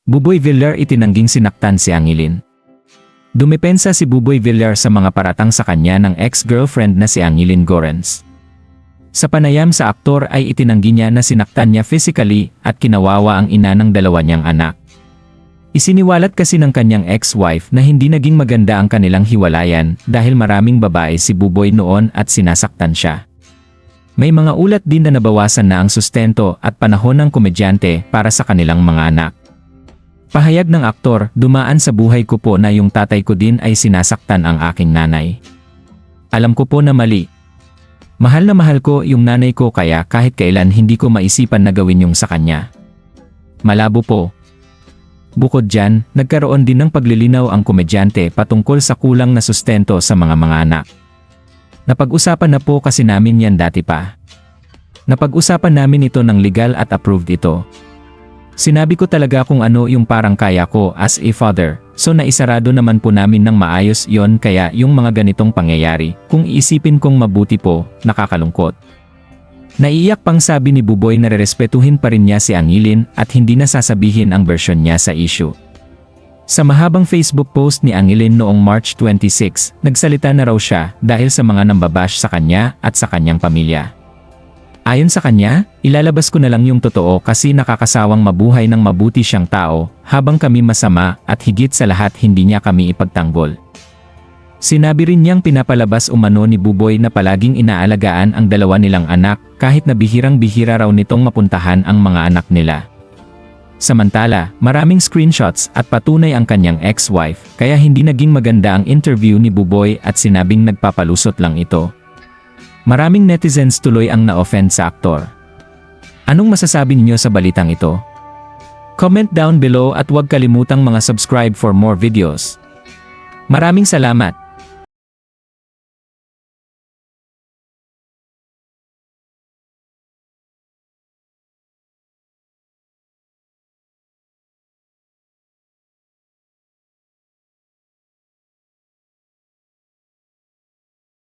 Buboy Villar itinangging sinaktan si Angilin. Dumepensa si Buboy Villar sa mga paratang sa kanya ng ex-girlfriend na si Angilin Gorens. Sa panayam sa aktor ay itinanggi niya na sinaktan niya physically at kinawawa ang ina ng dalawa niyang anak. Isiniwalat kasi ng kanyang ex-wife na hindi naging maganda ang kanilang hiwalayan dahil maraming babae si Buboy noon at sinasaktan siya. May mga ulat din na nabawasan na ang sustento at panahon ng komedyante para sa kanilang mga anak. Pahayag ng aktor, dumaan sa buhay ko po na yung tatay ko din ay sinasaktan ang aking nanay. Alam ko po na mali. Mahal na mahal ko yung nanay ko kaya kahit kailan hindi ko maisipan na gawin yung sa kanya. Malabo po. Bukod dyan, nagkaroon din ng paglilinaw ang komedyante patungkol sa kulang na sustento sa mga anak. Napag-usapan na po kasi namin yan dati pa. Napag-usapan namin ito ng legal at approved ito. Sinabi ko talaga kung ano yung parang kaya ko as a father, so naisarado naman po namin ng maayos yon kaya yung mga ganitong pangyayari, kung iisipin kong mabuti po, nakakalungkot. Naiiyak pang sabi ni Buboy na rerespetuhin pa rin niya si Angilin at hindi na sasabihin ang version niya sa issue. Sa mahabang Facebook post ni Angilin noong March 26, nagsalita na raw siya dahil sa mga nambabash sa kanya at sa kanyang pamilya. Ayon sa kanya, ilalabas ko na lang yung totoo kasi nakakasawang mabuhay ng mabuti siyang tao, habang kami masama at higit sa lahat hindi niya kami ipagtanggol. Sinabi rin niyang pinapalabas umano ni Buboy na palaging inaalagaan ang dalawa nilang anak kahit na bihirang-bihira raw nitong mapuntahan ang mga anak nila. Samantala, maraming screenshots at patunay ang kanyang ex-wife kaya hindi naging maganda ang interview ni Buboy at sinabing nagpapalusot lang ito. Maraming netizens tuloy ang na-offend sa aktor. Anong masasabi niyo sa balitang ito? Comment down below at huwag kalimutang mga subscribe for more videos. Maraming salamat!